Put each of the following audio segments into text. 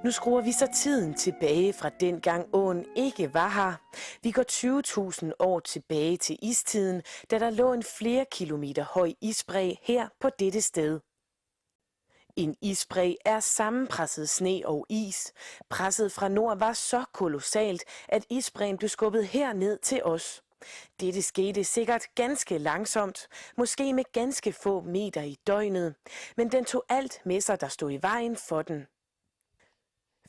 Nu skruer vi så tiden tilbage fra dengang åen ikke var her. Vi går 20.000 år tilbage til istiden, da der lå en flere kilometer høj isbræ her på dette sted. En isbræ er sammenpresset sne og is. Presset fra nord var så kolossalt, at isbræen blev skubbet herned til os. Dette skete sikkert ganske langsomt, måske med ganske få meter i døgnet, men den tog alt med sig, der stod i vejen for den.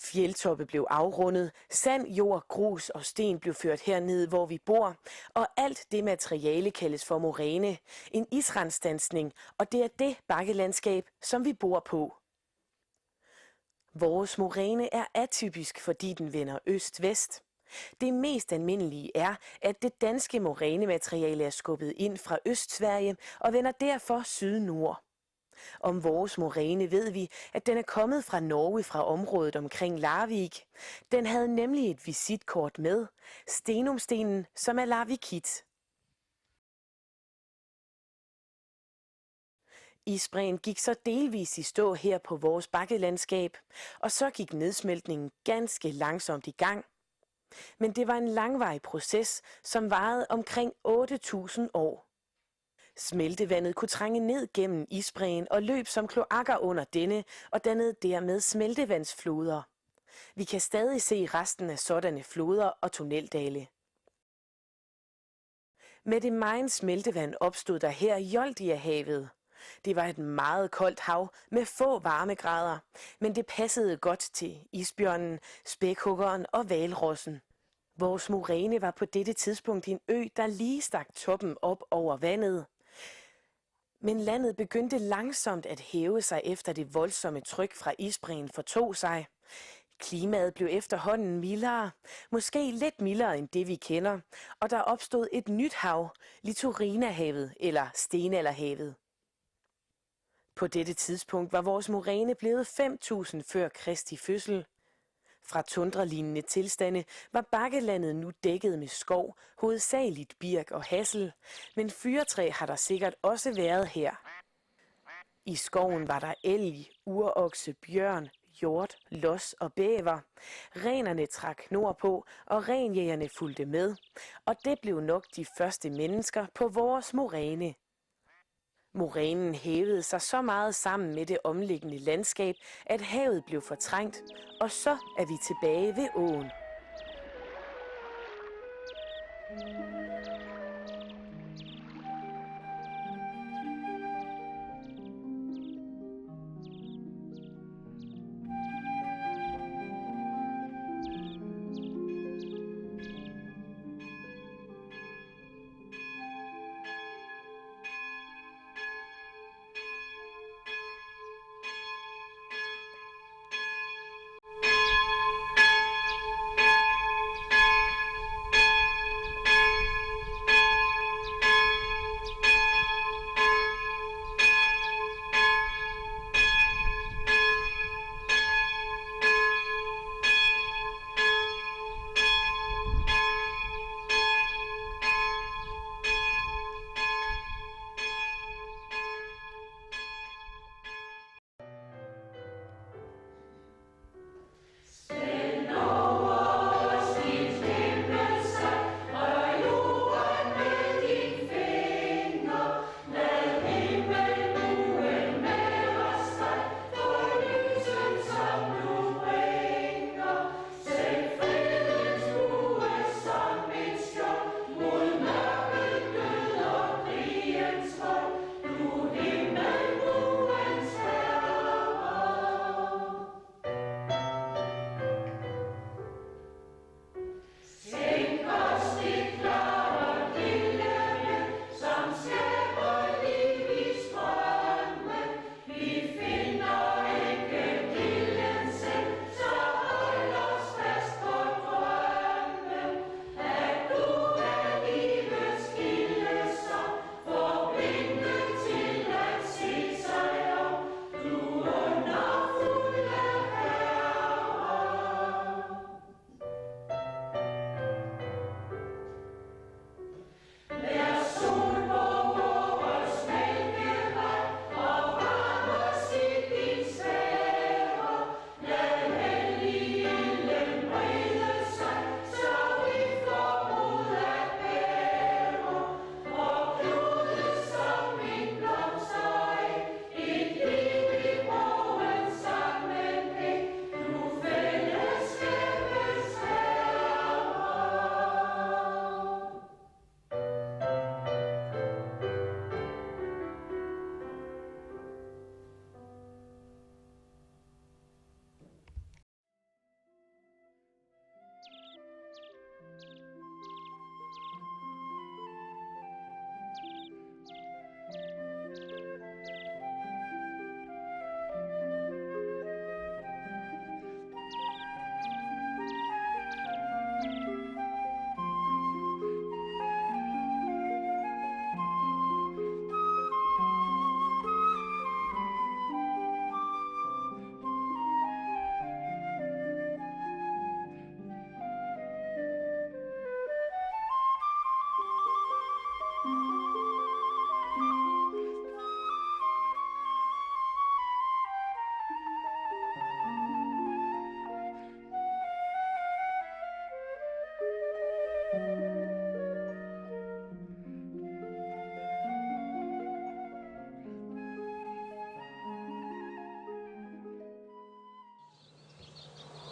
Fjeldtoppe blev afrundet, sand, jord, grus og sten blev ført herned, hvor vi bor, og alt det materiale kaldes for moræne, en israndstansning, og det er det bakkelandskab, som vi bor på. Vores moræne er atypisk, fordi den vender øst-vest. Det mest almindelige er, at det danske morænemateriale er skubbet ind fra Østsverige og vender derfor syd-nord. Om vores moræne ved vi, at den er kommet fra Norge fra området omkring Larvik. Den havde nemlig et visitkort med, Stenumstenen, som er larvikit. Isbræen gik så delvis i stå her på vores bakkelandskab, og så gik nedsmeltningen ganske langsomt i gang. Men det var en langvarig proces, som varede omkring 8.000 år. Smeltevandet kunne trænge ned gennem isbræen og løb som kloakker under denne og dannede dermed smeltevandsfloder. Vi kan stadig se resten af sådanne floder og tunneldale. Med det megen smeltevand opstod der her Joldiahavet. Det var et meget koldt hav med få varmegrader, men det passede godt til isbjørnen, spækhuggeren og hvalrossen. Vores moræne var på dette tidspunkt en ø, der lige stak toppen op over vandet. Men landet begyndte langsomt at hæve sig efter det voldsomme tryk fra isbræen fortog sig. Klimaet blev efterhånden mildere, måske lidt mildere end det vi kender, og der opstod et nyt hav, Litorinahavet eller Stenalderhavet. På dette tidspunkt var vores moræne blevet 5.000 før Kristi fødsel. Fra tundralignende tilstande var bakkelandet nu dækket med skov, hovedsageligt birk og hassel, men fyrretræ har der sikkert også været her. I skoven var der elg, urokse, bjørn, hjort, los og bæver. Renerne trak nordpå, og renjægerne fulgte med, og det blev nok de første mennesker på vores moræne. Morænen hævede sig så meget sammen med det omliggende landskab, at havet blev fortrængt, og så er vi tilbage ved åen.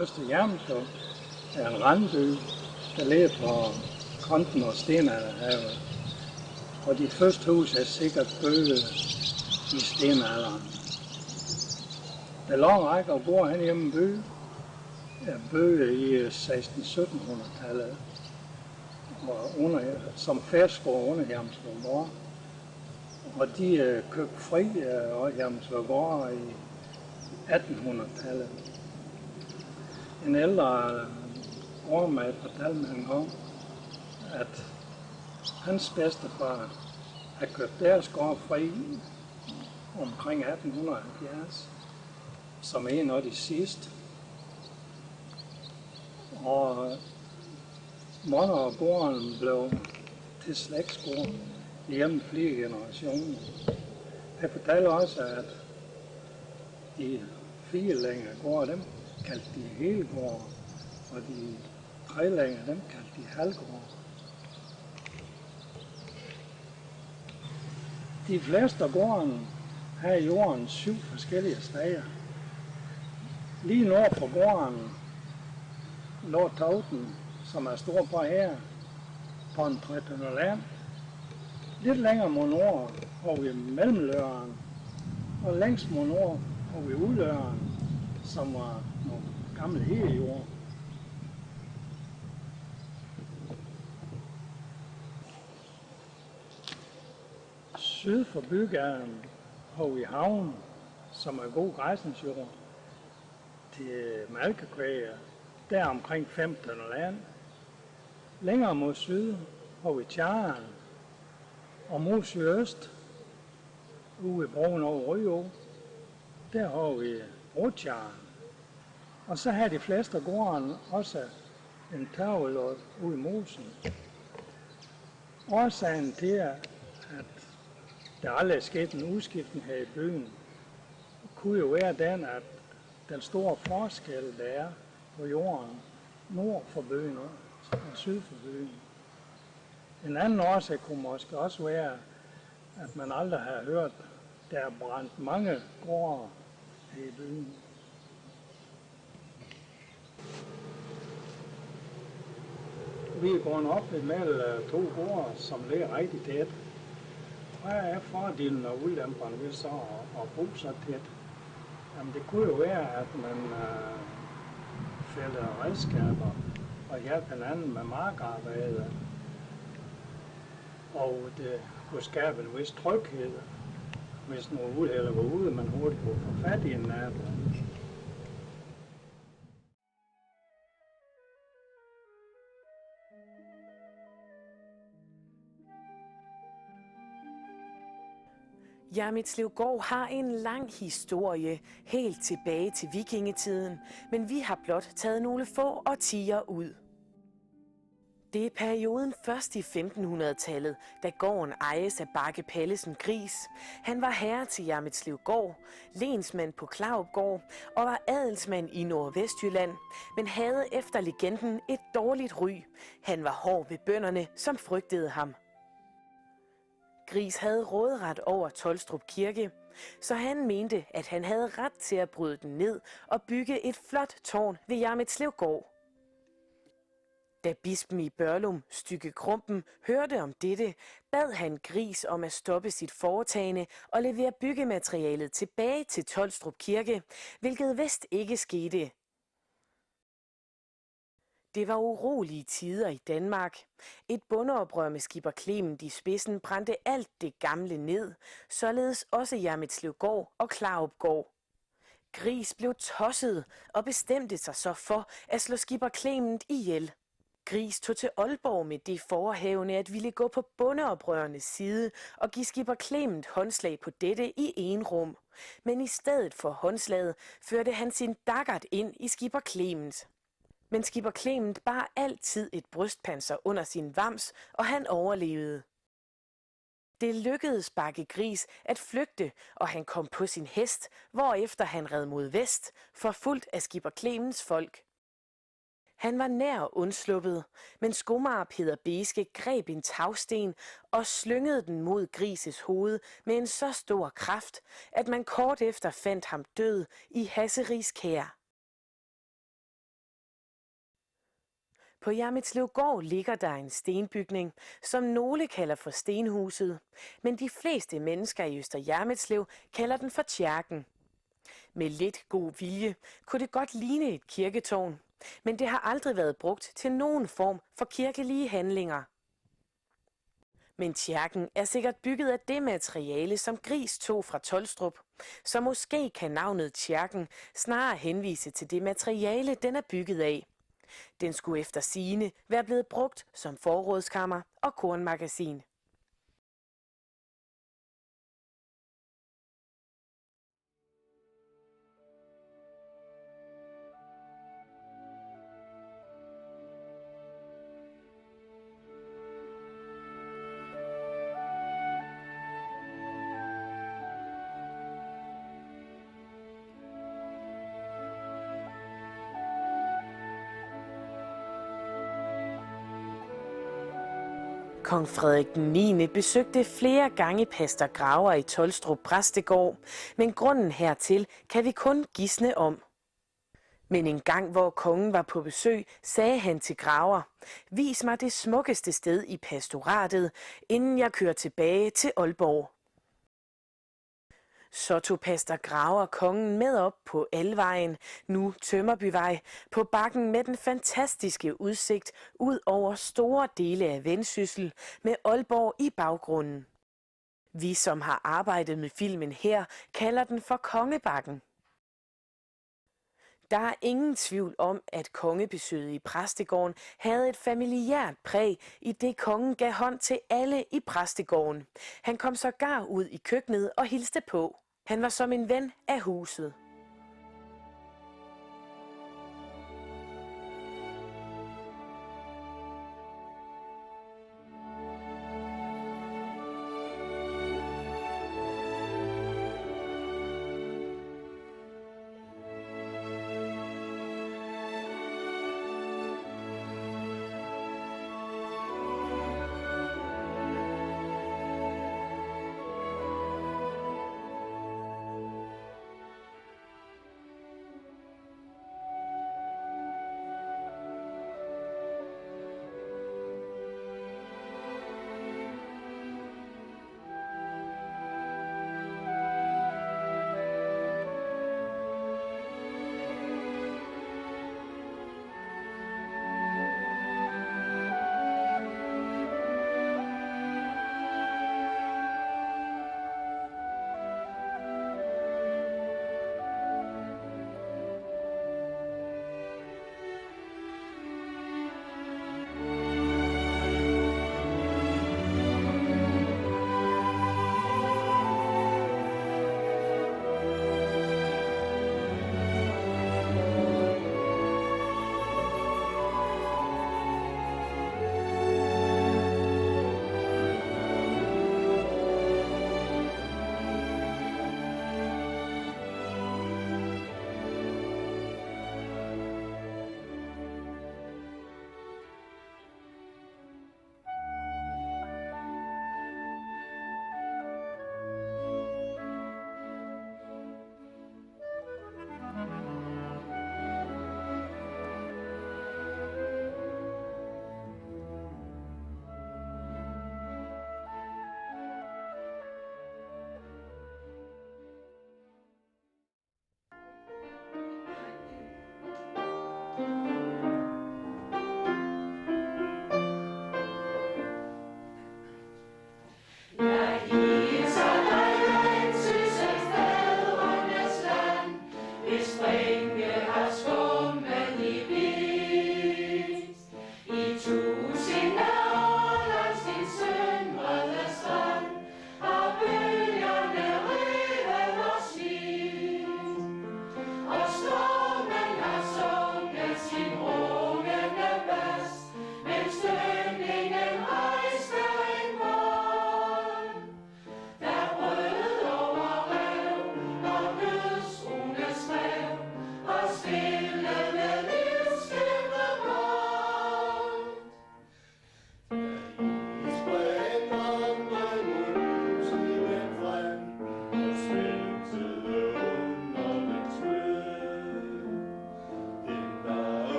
Øster Hjermslev er en randby, der ligger på kanten af stenalderhavet. Og de første hus er sikkert bygget i stenalderen. Der lange række af gårde hen hjemme by er bygget i 1600-1700-tallet som færdsgård under Hjermslev. Og de købte fri af Hjermslev i 1800-tallet. En ældre gårdmand fortalte mig engang, at hans bedstefar havde købt deres gård fri omkring 1870, som en af de sidste. Og mange af gårdene blev til slægtsgård hjemme flere generationer. Han fortalte også, at de 4 længere gårde, dem kaldte de helgårde, og de 3 længere, dem kaldte de halvgårde. De fleste af gårdene har i jorden 7 forskellige steder. Lige nord for gården lå Tauten, som er stor på her, på en 300 land. Lidt længere mod nord har vi Mellemløren, og længst mod nord har vi Udløren, som var nogle gamle hegejord. Syd for bygaden har vi havnen, som er god græsningsjord til malkekvæger, der omkring 15 land. Længere mod syd har vi Tjaren, og mod sydøst, ude i broen over Rødå, der har vi Rotjaren. Og så har de fleste af gårdene også en tørvelod ude i mosen. Årsagen til, at der aldrig er sket en udskiftning her i byen, kunne jo være den, at den store forskel, der er på jorden nord for byen og syd for byen. En anden årsag kunne måske også være, at man aldrig har hørt, der er brændt mange gårde her i byen. Vi er gået op imellem 2 gårde, som ligger rigtig tæt. Hvad er fordelen og ulemperne ved så at bo så tæt? Jamen det kunne jo være, at man fælder redskaber og hjælper hinanden med markarbejde. Og det kunne skabe en vis tryghed, hvis nogle uheld var ude, man hurtigt kunne få fat i en nabo. Hjermslevgård har en lang historie, helt tilbage til vikingetiden, men vi har blot taget nogle få årtier ud. Det er perioden først i 1500-tallet, da gården ejes af Bakke Pallesen Gris. Han var herre til Hjermslevgård, lensmand på Klaupgård og var adelsmand i Nordvestjylland, men havde efter legenden et dårligt ry. Han var hård ved bønderne, som frygtede ham. Gris havde råderet over Tolstrup Kirke, så han mente, at han havde ret til at bryde den ned og bygge et flot tårn ved Hjermslevgård. Da bispen i Børglum, Stygge Krumpen, hørte om dette, bad han Gris om at stoppe sit foretagende og levere byggematerialet tilbage til Tolstrup Kirke, hvilket vist ikke skete. Det var urolige tider i Danmark. Et bondeoprør med skipper Clement i spidsen brændte alt det gamle ned, således også Hjermslevgård og Klaupgård. Gris blev tosset og bestemte sig så for at slå skipper Clement ihjel. Gris tog til Aalborg med det forehavende at ville gå på bondeoprørernes side og give skipper Clement håndslag på dette i enrum. Men i stedet for håndslaget førte han sin daggert ind i skipper Clement. Men skipper Clement bar altid et brystpanser under sin vams, og han overlevede. Det lykkedes Bakke Gris at flygte, og han kom på sin hest, hvorefter han red mod vest, forfulgt af skipper Clements folk. Han var nær undsluppet, men skomager Peder Beske greb en tagsten og slyngede den mod Grises hoved med en så stor kraft, at man kort efter fandt ham død i Hasseris Kær. På Hjermitslev ligger der en stenbygning, som nogle kalder for Stenhuset, men de fleste mennesker i Øster Hjermitslev kalder den for Kirken. Med lidt god vilje kunne det godt ligne et kirketårn, men det har aldrig været brugt til nogen form for kirkelige handlinger. Men kirken er sikkert bygget af det materiale, som Gris tog fra Tolstrup, så måske kan navnet kirken snarere henvise til det materiale, den er bygget af. Den skulle efter sigende være blevet brugt som forrådskammer og kornmagasin. Kong Frederik 9. besøgte flere gange pastor Graver i Tolstrup præstegård, men grunden hertil kan vi kun gisne om. Men en gang, hvor kongen var på besøg, sagde han til Graver: "Vis mig det smukkeste sted i pastoratet, inden jeg kører tilbage til Aalborg." Så tog pastor Graver kongen med op på Alvejen, nu Tømmerbyvej, på bakken med den fantastiske udsigt ud over store dele af Vendsyssel med Aalborg i baggrunden. Vi, som har arbejdet med filmen her, kalder den for Kongebakken. Der er ingen tvivl om, at kongebesøget i præstegården havde et familiært præg, i det kongen gav hånd til alle i præstegården. Han kom sågar ud i køkkenet og hilste på. Han var som en ven af huset.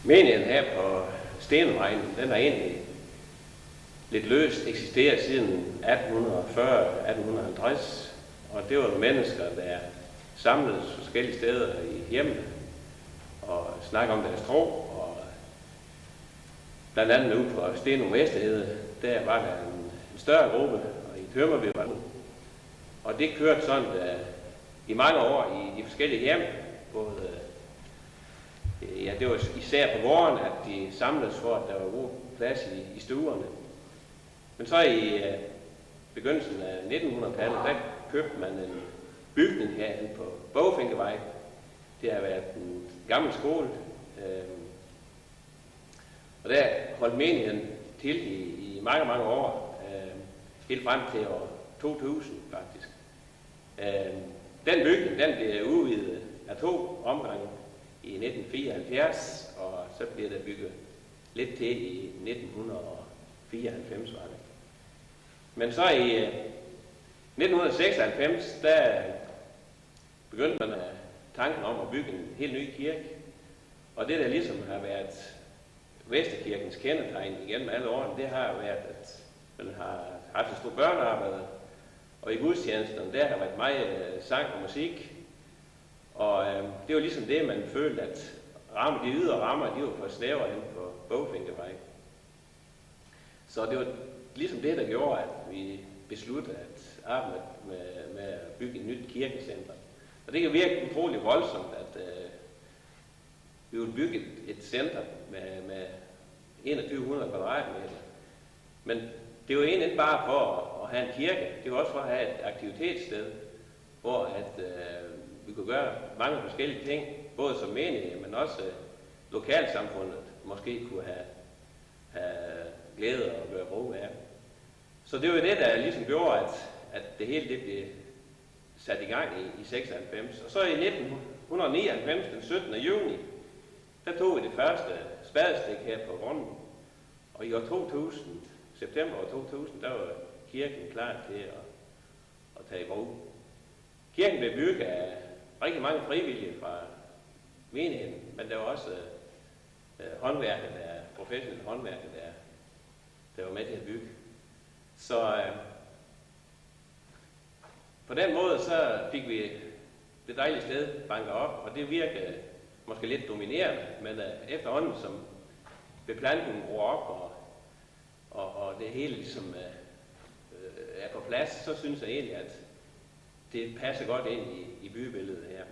Menigheden her på Stenvejen, den har egentlig lidt løst eksisteret siden 1840-1850, og det var mennesker, der samledes forskellige steder i hjemmet og snakke om deres tro, og blandt andet ude på Stenum Vesterhede, der var der en større gruppe, og i Tømmerby var den. Og det kørte sådan i mange år i de forskellige hjem, både det var især på våren, at de samledes for, at der var god plads i stuerne. Men så i begyndelsen af 1900-tallet, der købte man en bygning herinde på Bogfinkevej. Det har været en gammel skole, og der holdt menigheden til i mange, mange år, helt frem til år 2000 faktisk. Den bygning, den blev udvidet af 2 omgange i 1974, og så blev der bygget lidt til i 1994 var det. Men så i 1996, der begyndte man tanken om at bygge en helt ny kirke. Og det, der ligesom har været Vesterkirkens kendetegn igennem alle årene, det har været, at man har haft et stort børnearbejde, og i gudstjenesterne, der har været meget sang og musik. Og det var ligesom det, man følte, at de ydre rammer, de var for snævre hen på Bogfinkevej. Så det var ligesom det, der gjorde, at vi besluttede at arbejde med at bygge et nyt kirkecenter. Og det kan virke utrolig voldsomt, at vi vil bygge et center med 2100 kvadratmeter. Men det var egentlig ikke bare for at have en kirke, det var også for at have et aktivitetssted, hvor vi kunne gøre mange forskellige ting, både som menighed, men også lokalsamfundet måske kunne have glæde og gøre brug af. Så det var det, der ligesom gjorde, at det hele det blev sat i gang i 96. Og så i 1999, den 17. juni, der tog vi det første spadestik her på grunden. Og i år 2000, september år 2000, der var kirken klar til at tage i brug. Kirken blev bygget af rigtig mange frivillige fra menigheden, men der var også professionelle håndværkere, der var med til at bygge. Så på den måde så fik vi det dejlige sted banket op, og det virkede måske lidt dominerende, men efterhånden som beplantningen gror op, og det hele ligesom er på plads, så synes jeg egentlig, at det passer godt ind i bybilledet her.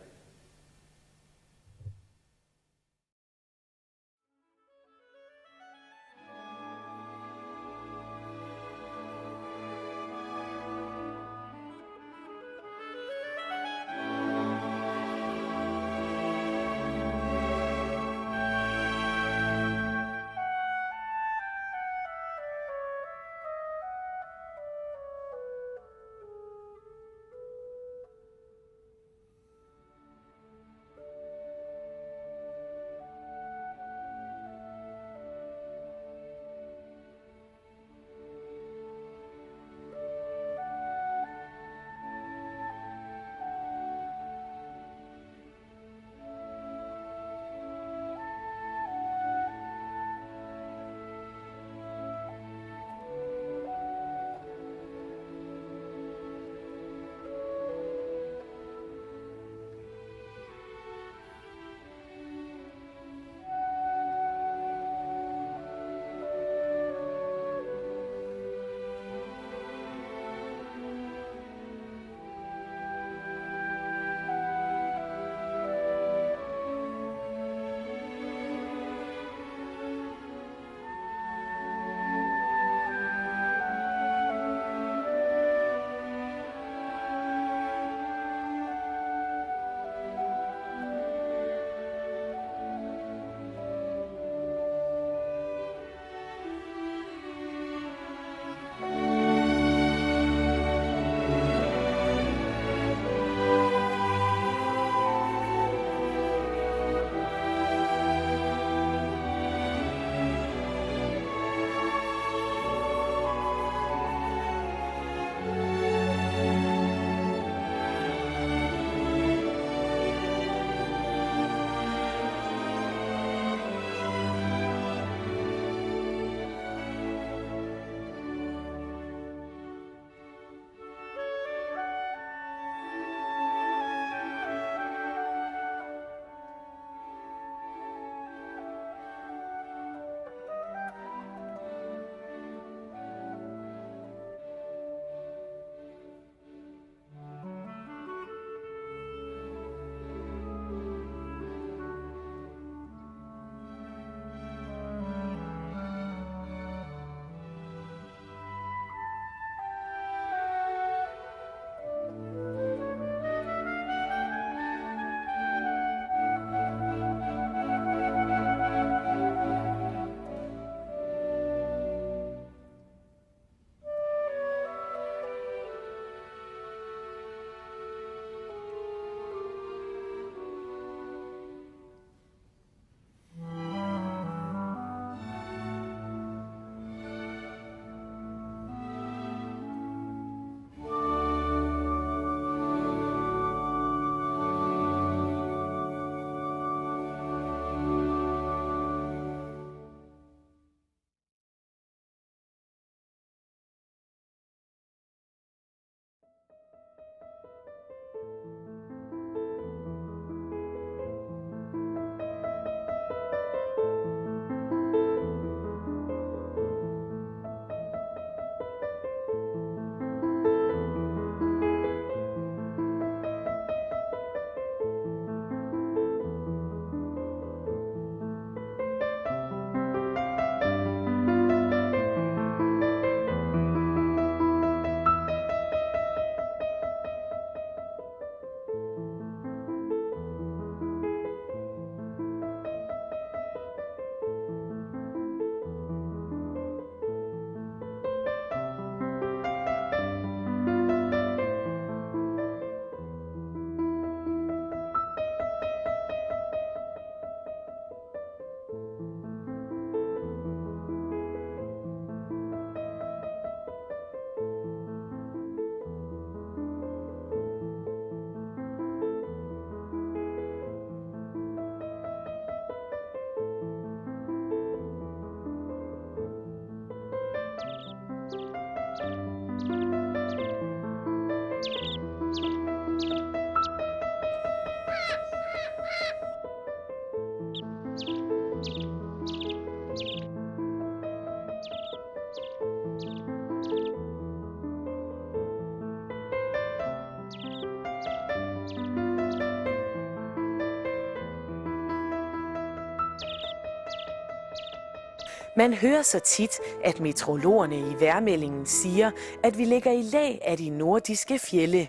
Man hører så tit, at meteorologerne i vejrmeldingen siger, at vi ligger i lag af de nordiske fjelde.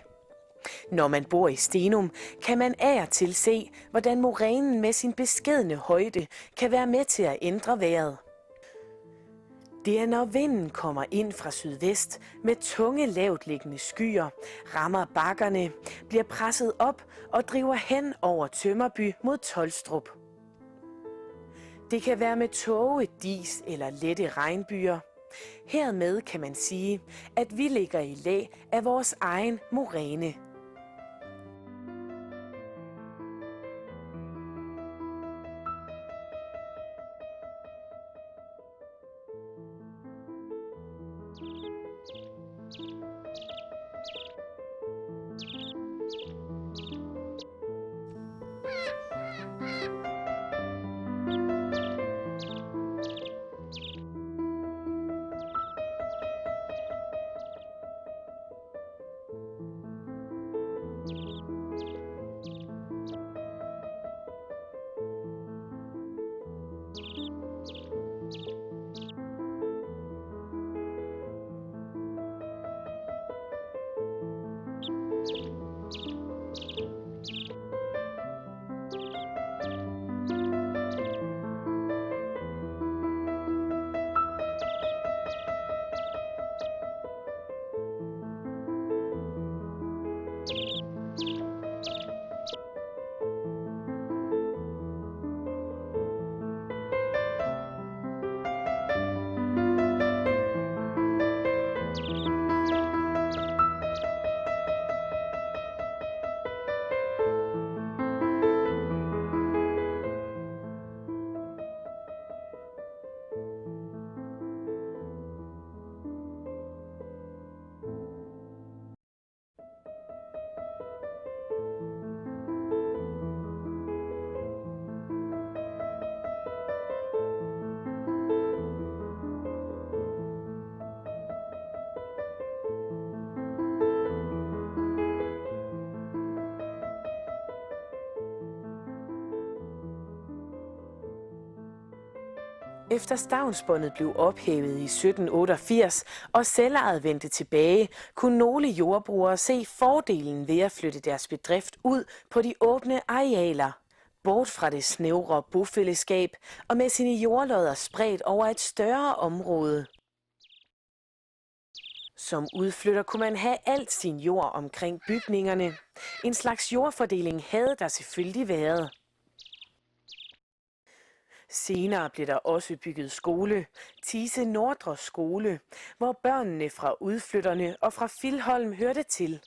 Når man bor i Stenum, kan man af og til se, hvordan morænen med sin beskedne højde kan være med til at ændre vejret. Det er, når vinden kommer ind fra sydvest med tunge lavtliggende skyer, rammer bakkerne, bliver presset op og driver hen over Tømmerby mod Tolstrup. Det kan være med tåge, dis eller lette regnbyger. Hermed kan man sige, at vi ligger i lag af vores egen moræne. Efter stavnsbåndet blev ophævet i 1788 og selvejet vendte tilbage, kunne nogle jordbrugere se fordelen ved at flytte deres bedrift ud på de åbne arealer, bort fra det snævre bofællesskab og med sine jordlodder spredt over et større område. Som udflytter kunne man have alt sin jord omkring bygningerne. En slags jordfordeling havde der selvfølgelig været. Senere blev der også bygget skole, Thise Nordre Skole, hvor børnene fra udflytterne og fra Filholm hørte til.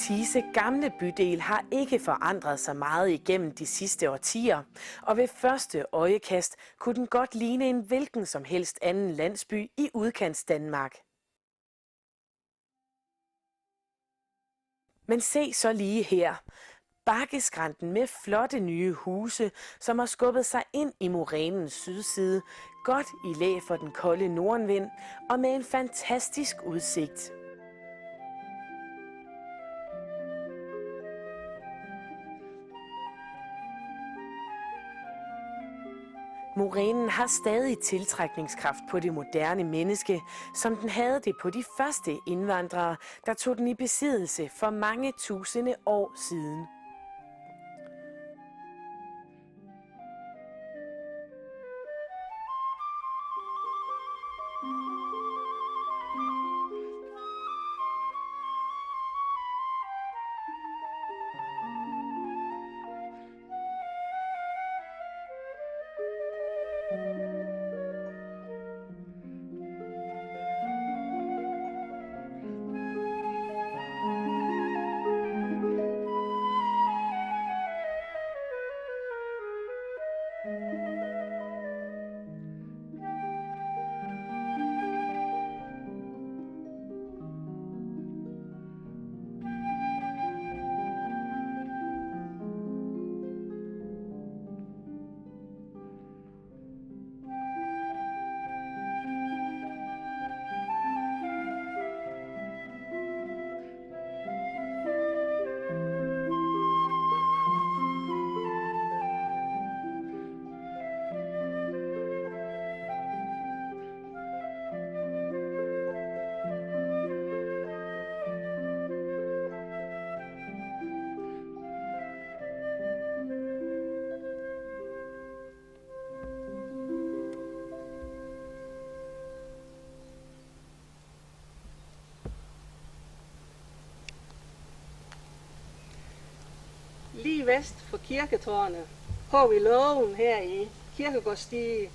Thise gamle bydel har ikke forandret sig meget igennem de sidste årtier, og ved første øjekast kunne den godt ligne en hvilken som helst anden landsby i udkantsdanmark. Men se så lige her. Bakkeskrænten med flotte nye huse, som har skubbet sig ind i morænens sydside, godt i læ for den kolde nordenvind og med en fantastisk udsigt. Morænen har stadig tiltrækningskraft på det moderne menneske, som den havde det på de første indvandrere, der tog den i besiddelse for mange tusinde år siden. Lige vest for kirketårnet har vi lågen her i Kirkegårdsdige,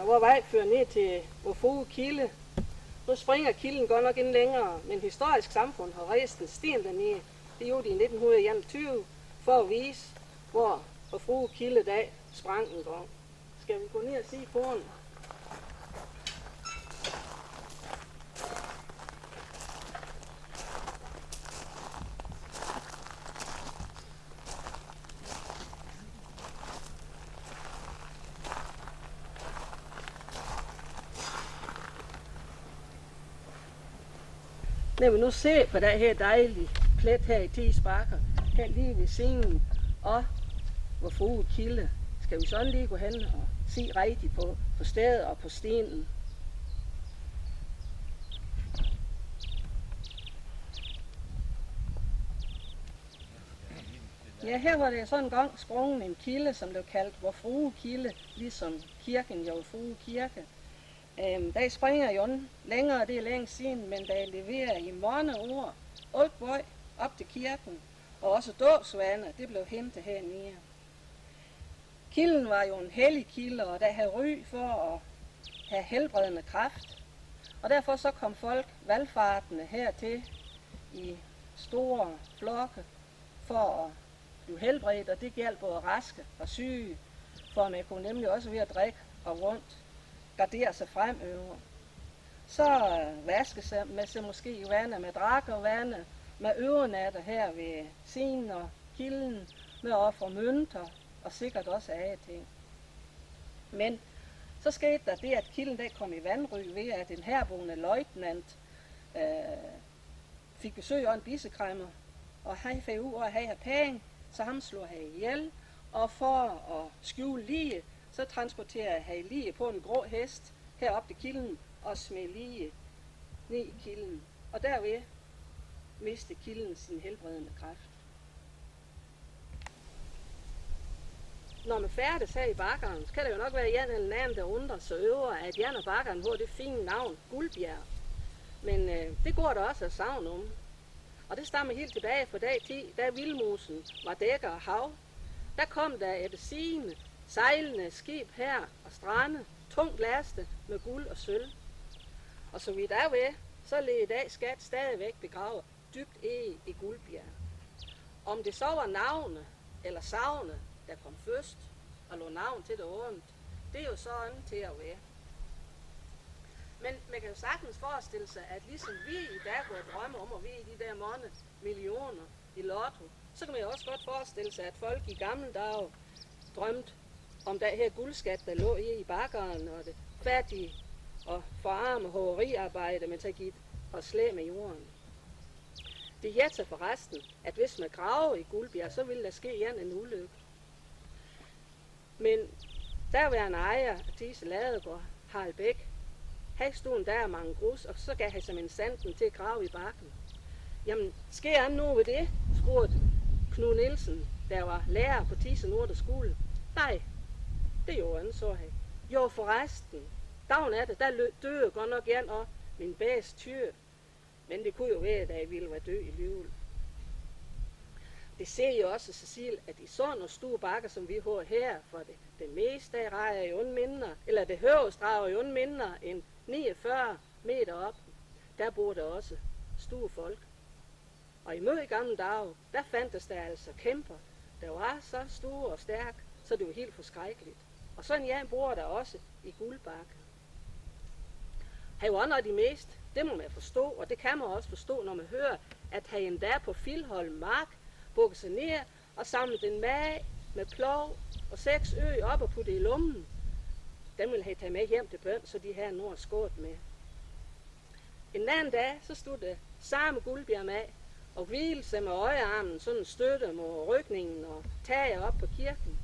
hvor vej fører ned til Vor Frue Kilde. Nu springer kilden godt nok ind længere, men Historisk Samfund har rejst en sten dernede. Det gjorde de i 1921 for at vise, hvor Vor Frue Kilde dag sprang en gang. Skal vi gå ned og se på den? Når vi nu ser på den her dejlige plet her i Thies Bakker, her lige ved sengen og Vor Frue Kilde, skal vi sådan lige gå hen og se rigtigt på stedet og på stenen. Ja, her var det sådan en gang sprungen en kilde, som blev kaldt Vor Frue Kilde, ligesom kirken jo Vor Frue Kirke. Der springer jo længere, det er længe siden, men der leverer i mange år Oldbøj op til kirken, og også dåbsvaner, det blev hentet hernede. Kilden var jo en hellig kilde, og der havde ry for at have helbredende kraft. Og derfor så kom folk valgfartende hertil i store flokke for at blive helbredt, og det gjaldt både raske og syge, for man kunne nemlig også ved at drikke og rundt gardere sig fremover. Så vaske sig med sig måske vande med drakkervande, med øvernatter her ved scenen og kilden, med at ofre mønter og sikkert også af ting. Men så skete der det, at kilden der kom i vandry ved, at en herboende løjtnant fik besøg af en bissekræmmer, og han fik ud af at have penge, så ham slog han ihjel, og for at skjule lige, så transporterede han lige på en grå hest herop til kilden og smed lige ned i kilden. Og derved mistede kilden sin helbredende kraft. Når man færdes her i bakkeren, så kan det jo nok være en eller anden, der undrer sig over, at Jan og bakkeren har det fine navn, Guldbjerg. Men det går der også at savne om. Og det stammer helt tilbage fra dag 10, da Vildmosen var dækker og hav. Der kom der et sigende, sejlende skib her og strande, tungt lastet med guld og sølv. Og så vidt er ved, så led i dag skat stadigvæk begravet dybt i Guldbjerg. Om det så var navne eller savne, der kom først og lå navn til det ordent, det er jo sådan til at være. Men man kan jo sagtens forestille sig, at ligesom vi i dag går og drømmer om at vinde de der mange millioner i lotto, så kan man jo også godt forestille sig, at folk i gamle dage drømte om den her guldskat, der lå i bakkeren, og det fattige og forarme hoveriarbejde med tagit og slæ med jorden. Det hjælper forresten, at hvis man graver i Guldbjerg, så vil der ske en ulykke. Men Der var en ejer af Tise Ladegård, Harald Bæk. Han stod der mange grus, og så gav han som en sanden til at grave i bakken. Jamen, sker han nu ved det? Spurgte Knud Nielsen, der var lærer på Tise Nordeskole. Nej, det gjorde han, så han. Jo, forresten, dagen af det, der døde godt nok igen og min bedste tyr. Men det kunne jo være, at jeg ville være død i livet. Det ser jo også, Cecil, at i sådan nogle store bakker, som vi har her, for det meste af rejer jo mindre, eller det højeste rejer jo mindre end 49 meter op, der bor der også store folk. Og i møde i gamle dage, der fandtes der altså kæmper, der var så store og stærke, så det var helt forskrækkeligt. Og sådan en bor der også i Guldbakke. Han var noget af de mest, det må man forstå, og det kan man også forstå, når man hører, at han endda på Filholm Mark bukkede sig ned og samlede en mag med plov og 6 ø op og putte i lommen. Den ville han tage med hjem til bøn, så de her nord skåret med. En anden dag, så stod det samme Guldbjerg med og hvilede sig med øjearmen, sådan en støtte mod rykningen og tager op på kirken.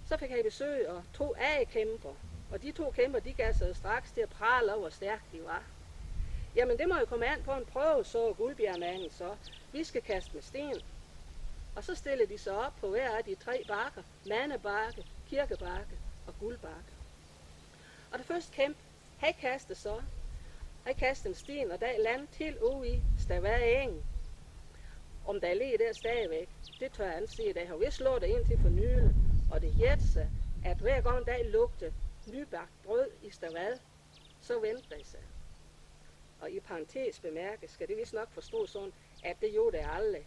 Så fik han besøg af 2 A-kæmper, og de 2 kæmper, de gav sig straks til at prale over, hvor stærke de var. Jamen, det må jo komme an på en prøve, så Guldbjergmanden så. Vi skal kaste med sten. Og så stillede de sig op på hver af de 3 bakker, Mandebakke, Kirkebakke og Guldbakke. Og det første kæmpe, han kastede en sten, og der landede helt ude i Stavær Eng. Om der ligger der stadigvæk, det tør jeg anse, der har vist slået det ind til for nylig, og det hætte sig, at hver gang der lugte nybagt brød i Stavad, så vendte det sig. Og i parentes bemærket, skal det vist nok forstå sådan, at det gjorde det aldrig,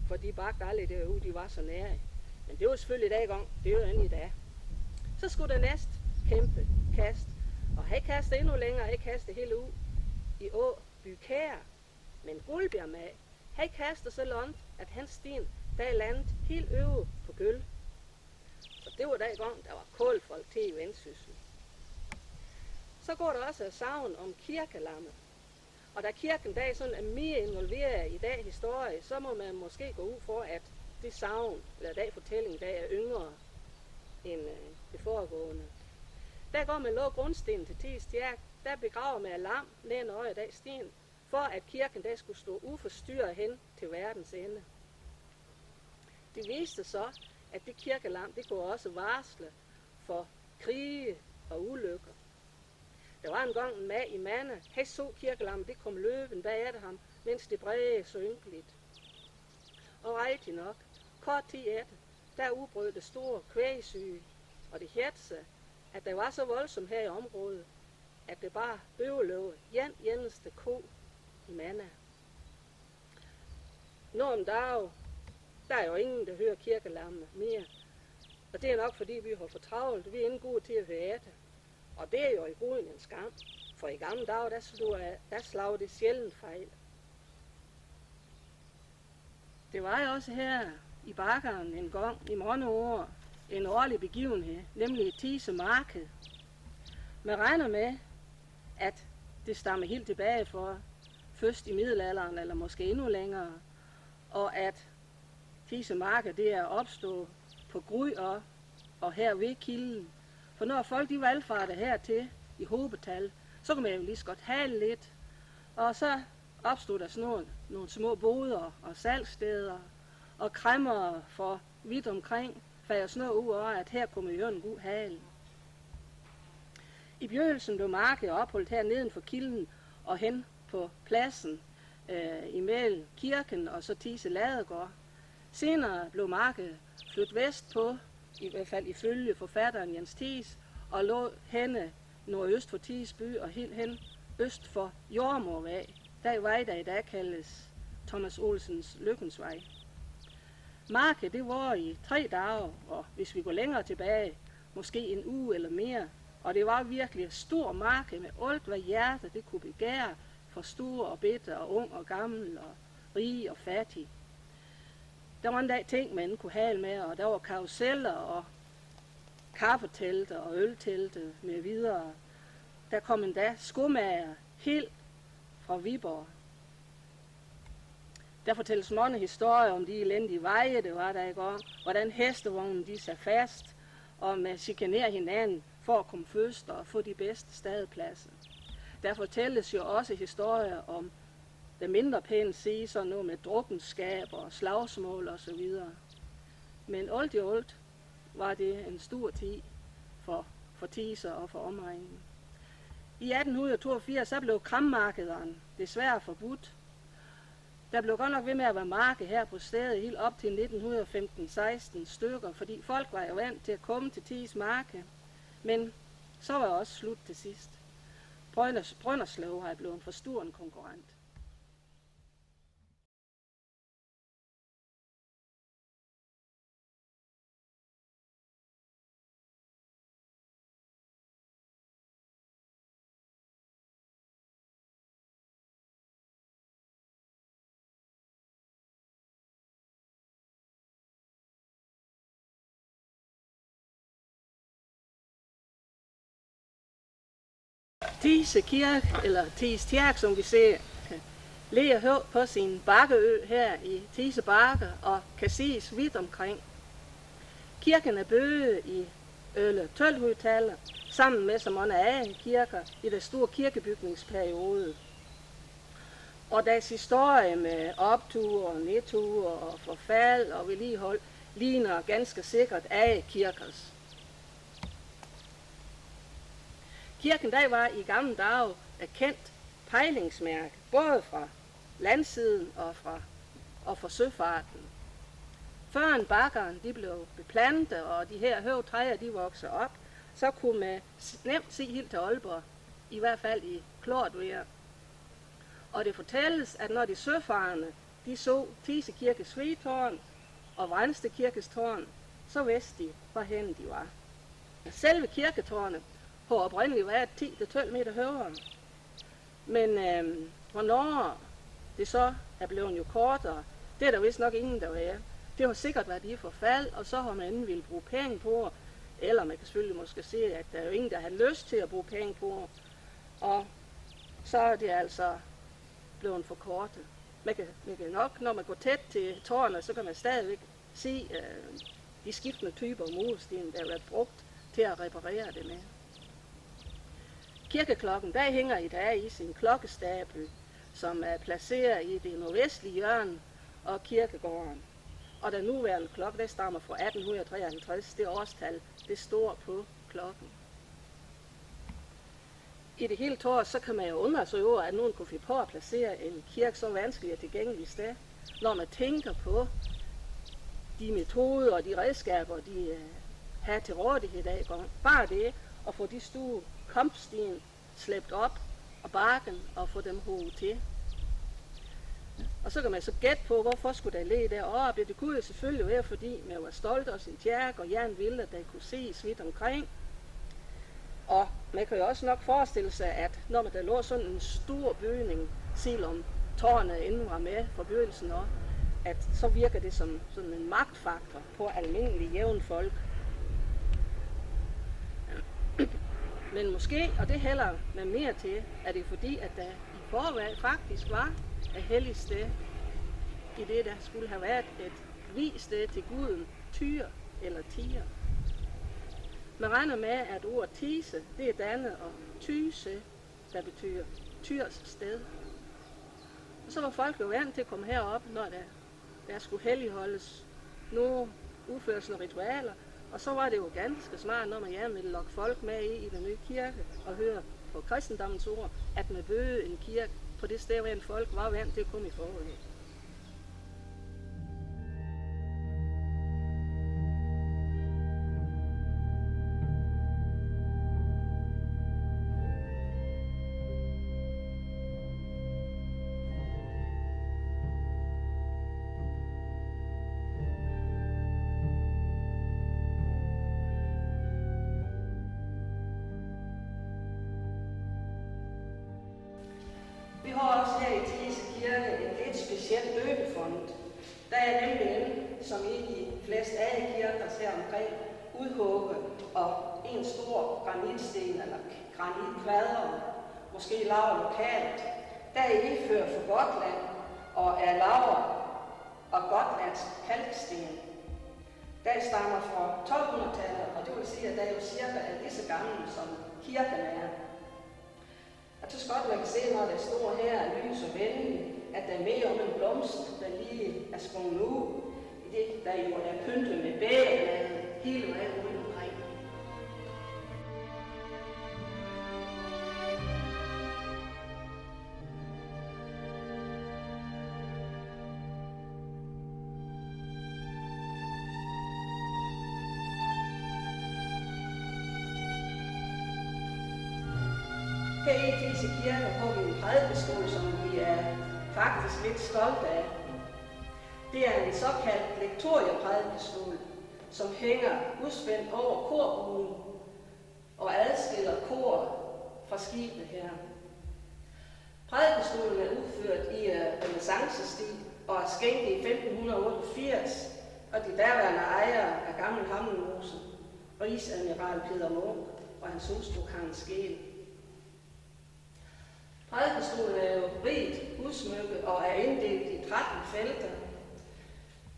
for de bagte aldrig derude, de var så nære. Men det var selvfølgelig dag i gang, det var endnu i dag. Så skulle der næste kæmpe kast, og han kastede endnu længere, han kastede helt ud i Bykær. Men Guldbjerg med, han kastede så langt, at hans sten, der landede helt øve på gøl. Så det var der i gang, der var kålfolk til i Vendsyssel. Så går der også savn om kirkelammet. Og da kirken der sådan er mere involveret i dag historie, så må man måske gå ud for, at det savn, eller dag fortælling, der er yngre end det foregående. Der går man lå grundstenen til Tistjærk, der begraver med lam ned over dag sten, for at kirken der skulle stå uforstyrret hen til verdens ende. Det viste så, at det kirkelam, det kunne også varsle for krige og ulykker. Der var engang en mag i Mande, han så kirkelammet, det kom løben bag ham, mens det bredte så ynkeligt. Og rigtig nok, kort tid efter, der udbrød det store kvægsyge, og det hætte sig, at der var så voldsomt her i området, at det bare overlevede en eneste ko i Mande. Nå om dagen, der er jo ingen, der hører kirkelammet mere, og det er nok fordi, vi har for travlt, vi er ikke gode til at høre det. Og det er jo i grunden en skam, for i gamle dage, der slag det sjældent fejl. Det var jo også her i bakkeren en gang i mange år en årlig begivenhed, nemlig Tise Marked. Man regner med, at det stammer helt tilbage for først i middelalderen, eller måske endnu længere, og at Tise Marked det er opstået på Gry og her ved kilden. For når folk de valgfarter hertil i hovedbetal, så kan man jo lige så godt hale lidt. Og så opstod der sådan nogle små boder og salgssteder og kræmmer for vidt omkring, for jeg snød ud over, at her kunne man jo en god hale. I begyndelsen blev markedet opholdt her neden for kilden og hen på pladsen imellem kirken og så Tise Ladegård. Senere blev markedet flyttet vestpå, i hvert fald ifølge forfatteren Jens Thies, og lå henne nordøst for Thies by og helt hen øst for Jormorvej. Der er vej, der i dag kaldes Thomas Olsens Lykkensvej. Markedet det var i 3 dage, og hvis vi går længere tilbage, måske en uge eller mere. Og det var virkelig et stort marked med alt, hvad hjertet det kunne begære, for stor og bitter og ung og gammel og rig og fattig. Der var en dag ting, man kunne hale med, og der var karuseller og kaffetelter og øltelter med videre. Der kom endda skomager helt fra Viborg. Der fortælles mange historier om de elendige veje, det var der i går, hvordan hestevognen de sat fast, og man chikanerer hinanden for at komme først og få de bedste stadepladser. Der fortælles jo også historier om det mindre pæne sige, sådan noget med drukkenskab og slagsmål og så videre. Men alt i alt var det en stor tid for Thise og for omegnen. I 1882 så blev krammarkederne desværre forbudt. Der blev godt nok ved med at være marked her på stedet helt op til 1915-16 stykker, fordi folk var jo vant til at komme til Thise marked. Men så var også slut til sidst. Brønderslev har blevet en for stor en konkurrent. Thise Kirke, eller Thise Kirke, som vi ser, ligger højt på sin bakkeø her i Thise Bakke og kan ses vidt omkring. Kirken er bygget i 1200-tallet, sammen med så mange andre kirker i den store kirkebygningsperiode. Og deres historie med opture, nedture og forfald og vedligehold ligner ganske sikkert af kirkers. Kirken der var i gamle dage et kendt pejlingsmærke, både fra landsiden og fra søfarten. Før bakkerne de blev beplantet, og de her høje træer de voksede op, så kunne man nemt se helt til Aalborg, i hvert fald i klart vejr. Og det fortælles, at når de søfarende de så Thise Kirkes fritårn og Vrensted Kirkes tårn, så vidste de, hvorhen de var. Selve kirketårnet har oprindeligt været 10-12 meter højere. Men hvornår det så er blevet jo kortere, det er der vist nok ingen, der ved. Det har sikkert været i forfald, og så har man enten ville bruge penge på, eller man kan selvfølgelig måske se, at der er jo ingen, der har lyst til at bruge penge på. Og så er det altså blevet forkortet. Man kan nok, når man går tæt til tårnet, så kan man stadigvæk se de skiftende typer af mursten, der har været brugt til at reparere det med. Kirkeklokken, der hænger i dag i sin klokkestabel, som er placeret i det nordvestlige hjørne og kirkegården. Og den nuværende klokke, der stammer fra 1853, det årstal, det står på klokken. I det hele taget, så kan man jo undre sig over, at nogen kunne finde på at placere en kirke så vanskelig og tilgængelig sted, når man tænker på de metoder og de redskaber, de har til rådighed i gang. Bare det at få de store kompsten slæbt op og bakken og få dem hovedet til. Og så kan man så gætte på, hvorfor skulle der ligge deroppe. Det kunne jo selvfølgelig være, fordi man var stolt af sin kirke, og gerne ville, at der kunne ses vidt omkring. Og man kan jo også nok forestille sig, at når man der lå sådan en stor bygning, selvom tårnet inden var med fra begyndelsen af, at så virker det som sådan en magtfaktor på almindelige jævne folk. Men måske, og det hælder man mere til, er det fordi, at der i forvejen faktisk var et helligt sted, i det der skulle have været et vigsted til guden Tyr eller Tier. Man regner med, at ordet Thise, det er dannet og Tyse, der betyder Tyrs sted. Og så var folk jo vant til at komme herop, når der skulle helligholdes nogle udførsel og ritualer. Og så var det jo ganske smart, når man gerne ville lokke folk med i den nye kirke og høre på kristendommens ord, at man bøgede en kirke på det sted, hvor en folk var vant til at komme i forvejen. Vi har også her i Thise Kirke en lidt speciel døbefond. Der er nemlig en, som i de fleste af kirker ser omkring, udhugget og en stor granitsten eller granitkvader, måske lavet lokalt. Der er iført for Gotland og er lavet af Gotlands kalksten. der stammer fra 1200-tallet, og det vil sige, at der er jo cirka er lige så gammel som kirken er. Jeg synes godt, man kan se, når der står her, lys og venlig, at der er mere om en blomst, der lige er sprunget ud, i det, der jo er pyntet med bægerblade hele vejen rundt omkring. Her i disse kirker har vi en prædikestol, som vi er faktisk lidt stolte af. Det er en såkaldt lektorieprædikestol, som hænger udspændt over korbuen og adskiller kor fra skibet her. Prædikestolen er udført i renæssancestil og er skænket i 1588, og de derværende ejere af Gammel Hammelmose, rigsadmiral Peder Munk og hans hustru Karen Skeel. Prædikestolen er jo rigt udsmykket og er inddelt i 13 felter.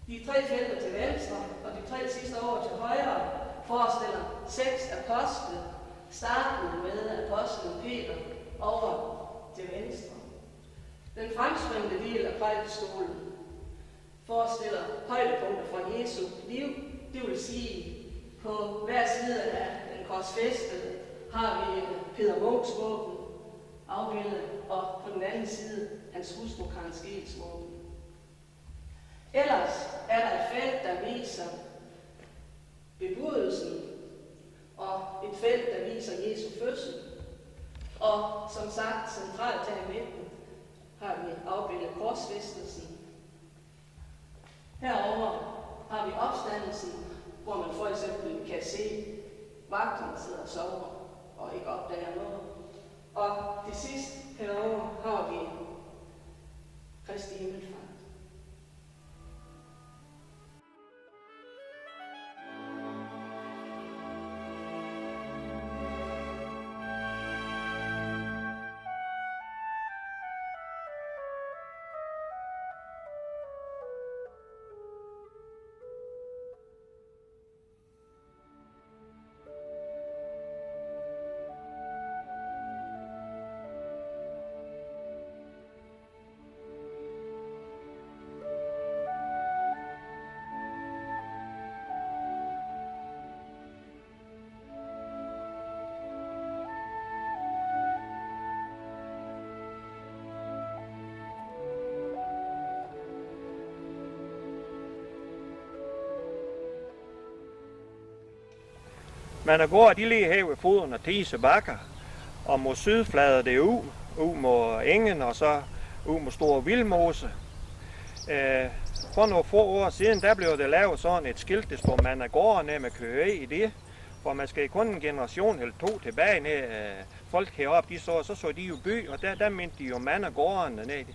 De 3 felter til venstre og de 3 sidste over til højre forestiller 6 apostle, startende med apostlen Peter over til venstre. Den fremspringende del af prædikestolen forestiller højdepunkter fra Jesu liv, det vil sige, på hver side af den korsfæstede har vi Peder Munks våben afbildet, og på den anden side hans hustru Karen Skeels våben. Ellers er der et felt, der viser bebudelsen, og et felt, der viser Jesu fødsel. Og som sagt, centralt her i midten har vi afbildet korsfæstelsen. Herover har vi opstandelsen, hvor man for eksempel kan se vagterne sidder og sover og ikke opdager noget. Og til sidst herovre har vi Kristi himmelfart. Mandergård, de ligger her ved foden af Thise Bakker, og mod syd flader det ud mod engen og så ud mod Store Vildmose. For nogle få år siden, der blev det lavet sådan et skilt, der står Mandergård ned med køge i det, for man skal kun en generation eller 2 tilbage ned. Folk heroppe, så de jo by, og der mente de jo Mandergårdene ned,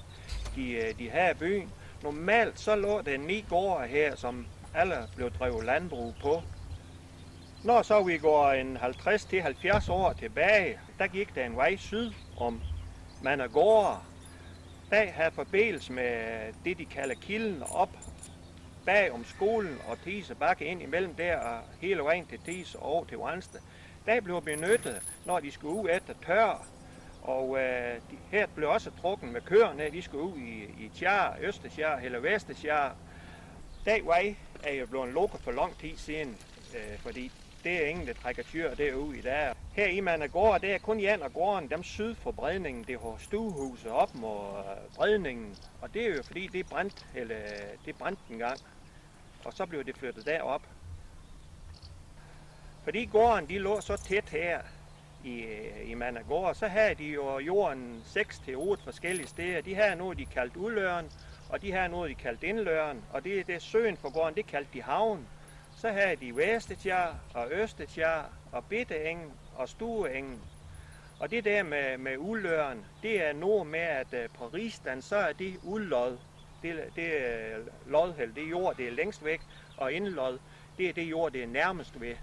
de her byen. Normalt så lå der 9 gårde her, som alle blev drevet landbrug på. Når så vi går en 50-70 år tilbage, der gik der en vej syd om Mandergård. Der havde forbindelse med det, de kalder kilden op bag om skolen og Thise Bakke ind imellem der og hele vejen til Thise og over til Vrensted. Der blev benyttet, når de skulle ud efter tør. Og her blev også trukken med køerne, de skulle ud i Tjær, Østertjær eller Vestertjær. Den vej er jo blevet lukket for lang tid siden, fordi det er ingen, der trækker tyr derude i dag. Her i Mandergård, det er kun en af gården, dem syd for Bredningen, det har stuehuset op mod Bredningen. Og det er jo fordi, det brændte en gang, og så blev det flyttet derop. Fordi gården, de lå så tæt her i Mandergård, så havde de jo jorden 6-8 forskellige steder. De havde noget, de kaldte udløren, og de havde noget, de kaldte indløren, og det søen for gården, det kaldte de havn. Så havde de Vestertjær og Østertjær og Bitteengen og Stueengen. Og det der med udløren, det er noget med, at på rigsstand, så er det udlod. Det er lodhæld, det er jord, det er længst væk, og indlod, det er det jord, det er nærmest ved.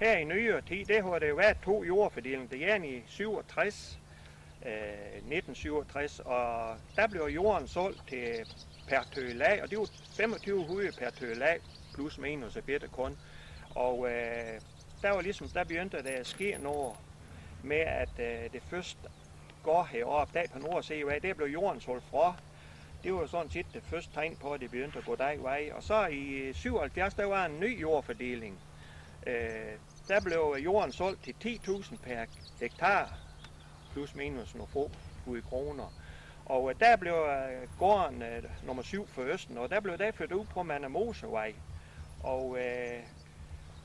Her i nyere tid, der har det jo været 2 jordfordelinger. Det er i 1967, og der blev jorden solgt til per tøgelag, og det var 25 hude per tøgelag, plus minus et bitte kun. Og der begyndte der at ske noget med, at det første går heroppe, der på nord CUA, det blev jordens hul fra. Det var sådan set det første tegn på, at det begyndte at gå den vej. Og så i 77, der var en ny jordfordeling. Der blev jorden solgt til 10.000 per hektar, plus minus nogle få kroner. Og der blev gården nummer 7 for Østen, og der blev der flyttet ud på Manamosevej. Og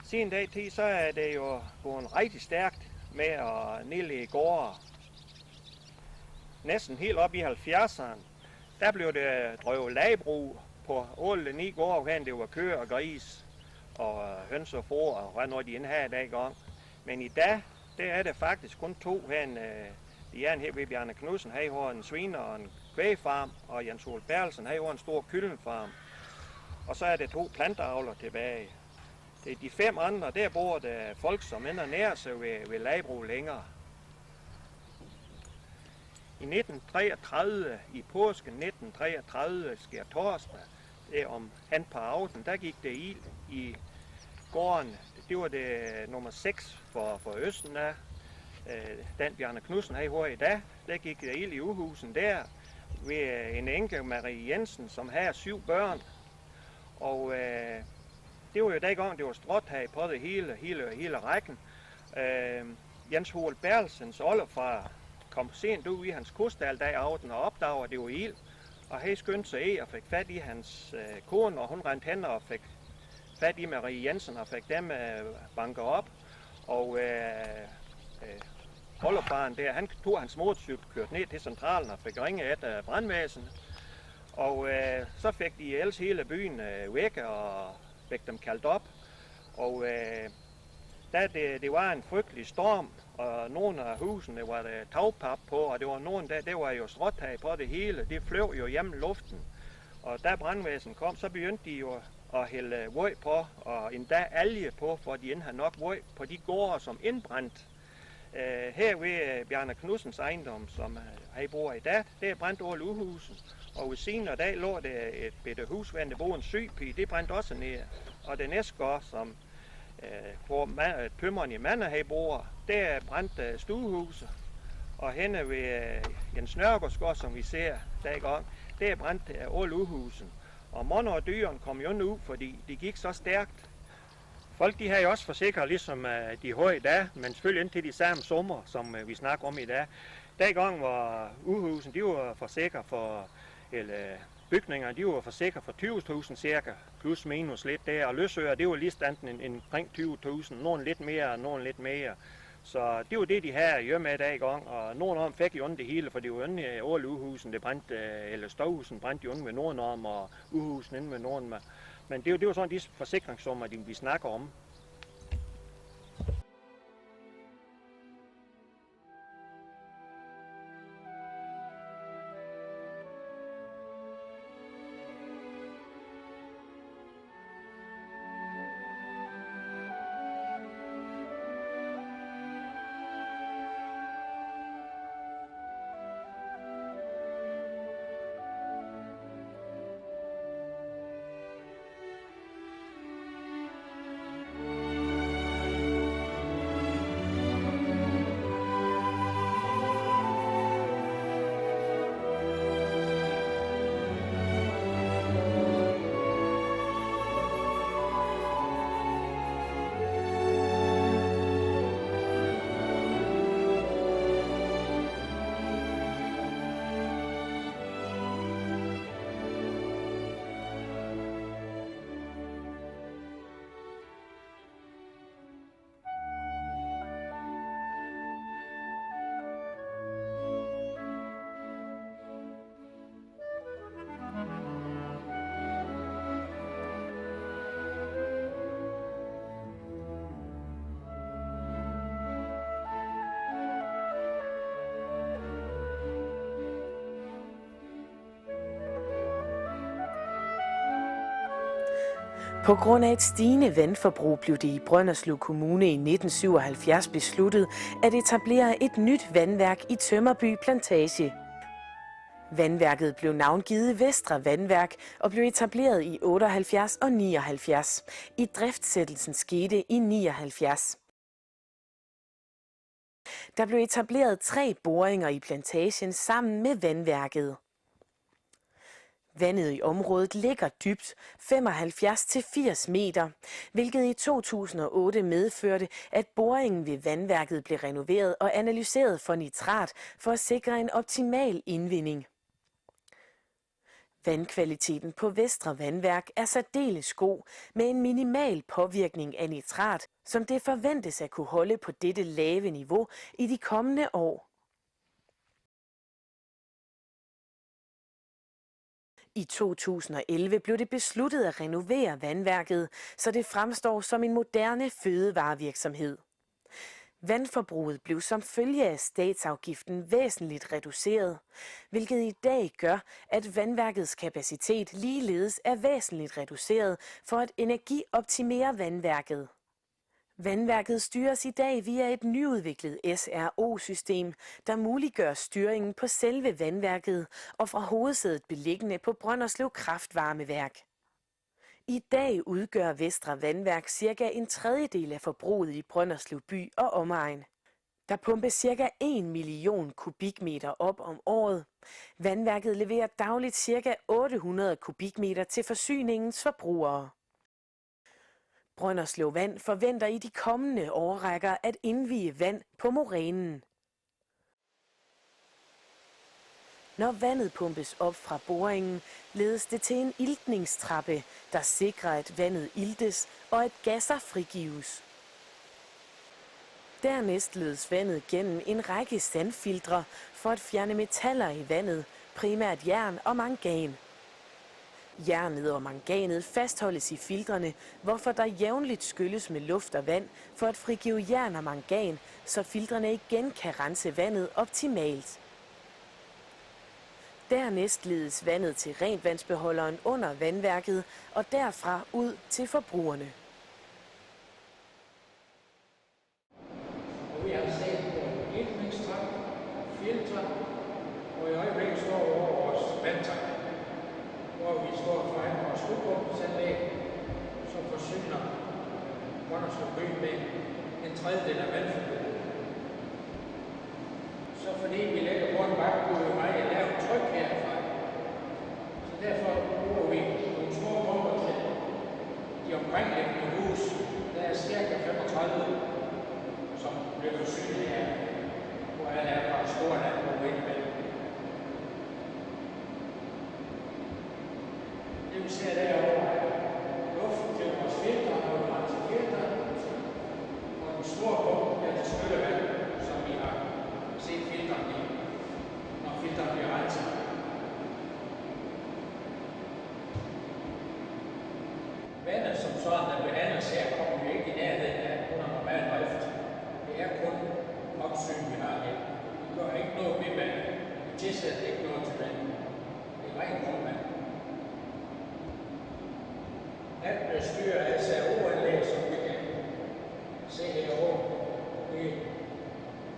siden dag tid, så er det jo gået rigtig stærkt med at nedlægge gårde. Næsten helt op i 70'erne, der blev det drevet landbrug på 8-9 gårde, det var køer og gris og høns og får, og hvad når de ind her i dag gang. Men i dag, der er det faktisk kun 2 her. De er en her ved Bjarne Knudsen, han har en svine- og en kvægfarm, og Jens Ole Berlsen, han har en stor kyllingefarm. Og så er det 2 planteavler tilbage. Det er de 5 andre, der bor der folk, som ender nær sig ved landbrug længere. I 1933, i påsken 1933, sker torsdag, om han på aften, der gik det ild i gården. Det var det nummer 6 for Østen af. Den Bjarne Knudsen har i dag, der gik det ild i uhusen der, ved en enke Marie Jensen, som havde 7 børn. Og det var jo den gang, det var stråtag på det hele rækken. Jens Ole Berlsens oldefar kom sent ud i hans kostal dag aften og opdagede, at det var ild. Og han skyndte sig og fik fat i hans kone, og hun rendte hen og fik fat i Marie Jensen og fik dem banket op. Og oldefaren der, han tog hans motorcykel, kørte ned til centralen og fik ringet efter brandvæsenet. Og så fik de ellers hele byen væk og fik dem kaldt op. Og da det var en frygtelig storm, og nogle af husene var der tagpap på, og det var nogle der var jo stråtag på det hele. Det fløj jo hjemme i luften. Og da brandvæsenet kom, så begyndte de jo at hælde vøg på, og endda alge på, for de havde nok vøg på de gårde, som indbrændte. Her ved Bjarne Knudsens ejendom, som han bor i dag, det er brændt alle uhusen. Og ved siden af dag lå der et bitte hus, hvor der boede en syg pige, det brændte også ned. Og det næste gård, som hvor tømmeren i Manderhage bor, der brændte stuehuset. Og henne ved Jens Nørgaards gård, som vi ser der i gang, der brændte alle uhusen. Og måneder og dyren kom jo ud, fordi de gik så stærkt. Folk de har jo også forsikret, ligesom de har i dag, men selvfølgelig indtil de samme summer, som vi snakker om i dag. Dengang var uhusen, de var forsikret for, eller bygninger, de var forsikret for 20.000 cirka, plus minus lidt der. Og løsøer, det var lige standen omkring 20.000, nogle lidt mere, nogle lidt mere. Så det var det, de havde at gøre med der i gang, og nogle af dem fik jo det hele, for det var jo inde over uhusen, det brændte, eller støvhusen brændte jo inde med nogle af dem, og uhusen inde med nogle med. Men det var sådan de forsikringssummer, vi snakker om. På grund af et stigende vandforbrug blev det i Brønderslev Kommune i 1977 besluttet at etablere et nyt vandværk i Tømmerby Plantage. Vandværket blev navngivet Vestre Vandværk og blev etableret i 78 og 79. Idriftsættelsen skete i 79. Der blev etableret 3 boringer i plantagen sammen med vandværket. Vandet i området ligger dybt, 75-80 meter, hvilket i 2008 medførte, at boringen ved vandværket blev renoveret og analyseret for nitrat for at sikre en optimal indvinding. Vandkvaliteten på Vestre Vandværk er særdeles god med en minimal påvirkning af nitrat, som det forventes at kunne holde på dette lave niveau i de kommende år. I 2011 blev det besluttet at renovere vandværket, så det fremstår som en moderne fødevarevirksomhed. Vandforbruget blev som følge af statsafgiften væsentligt reduceret, hvilket i dag gør, at vandværkets kapacitet ligeledes er væsentligt reduceret for at energioptimere vandværket. Vandværket styres i dag via et nyudviklet SRO-system, der muliggør styringen på selve vandværket og fra hovedsædet beliggende på Brønderslev Kraftvarmeværk. I dag udgør Vestre Vandværk ca. 1/3 af forbruget i Brønderslev by og omegn. Der pumpes ca. 1 million kubikmeter op om året. Vandværket leverer dagligt ca. 800 kubikmeter til forsyningens forbrugere. Brønderslev Vand forventer i de kommende årrækker at indvie vand på morænen. Når vandet pumpes op fra boringen, ledes det til en iltningstrappe, der sikrer, at vandet iltes og at gasser frigives. Dernæst ledes vandet gennem en række sandfiltre for at fjerne metaller i vandet, primært jern og mangan. Jernet og manganet fastholdes i filtrene, hvorfor der jævnligt skylles med luft og vand for at frigive jern og mangan, så filtrene igen kan rense vandet optimalt. Dernæst ledes vandet til rentvandsbeholderen under vandværket og derfra ud til forbrugerne. Vi har set på iltningstrap, filtre, og i øjeblikket står vi over vores vandtank, hvor vi står foran vores udpumpningsanlæg, som forsyner Brønderslev by med 1/3 af vandforbruget. Så fordi vi lægger på en bakke, bliver vi meget lavt tryk herfra. Så derfor bruger vi nogle små pumper til de omkringliggende hus. Der er cirka 35, som bliver forsynet her, hvor jeg laver bare store landbrug indimellem. Det vi ser derovre er luften til vores filter og renserfilter, og den store pumpe er til skyllevand, som vi har set filteren i, når filteren bliver renset. Vandet som sådan, der behandles her, kommer vi ikke i nærheden af under normal drift. Det er kun opsyn, vi har her. Vi gør ikke noget med vand. Vi tilsætter ikke noget til vand. Det er rent grundvand. Alt bliver styret af SRO-anlæg, som vi kan se herovre.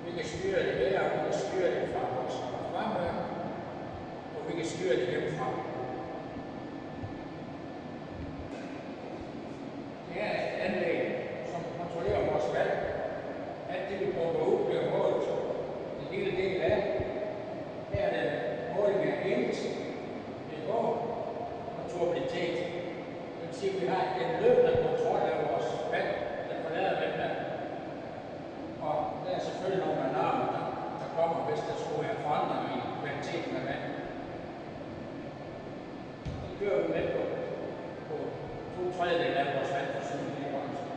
Vi kan styre det her, og vi kan styre det fra vores varmeværk, og vi kan styre det hjemmefra. Det er et anlæg, som kontrollerer vores vand. Alt det, vi pumper ud, bliver målt en lille del af. Her er det måling af ilt, niveau og turbinitet. Det vil sige, at vi har en løbende kontrol af vores vand, der forlader vandvand. Og der er selvfølgelig nogle alarmer, der kommer, hvis der skulle være forandringer i kvaliteten af vand. Det kører vi med på 2/3 af vores vandforsyning i Brønderslev.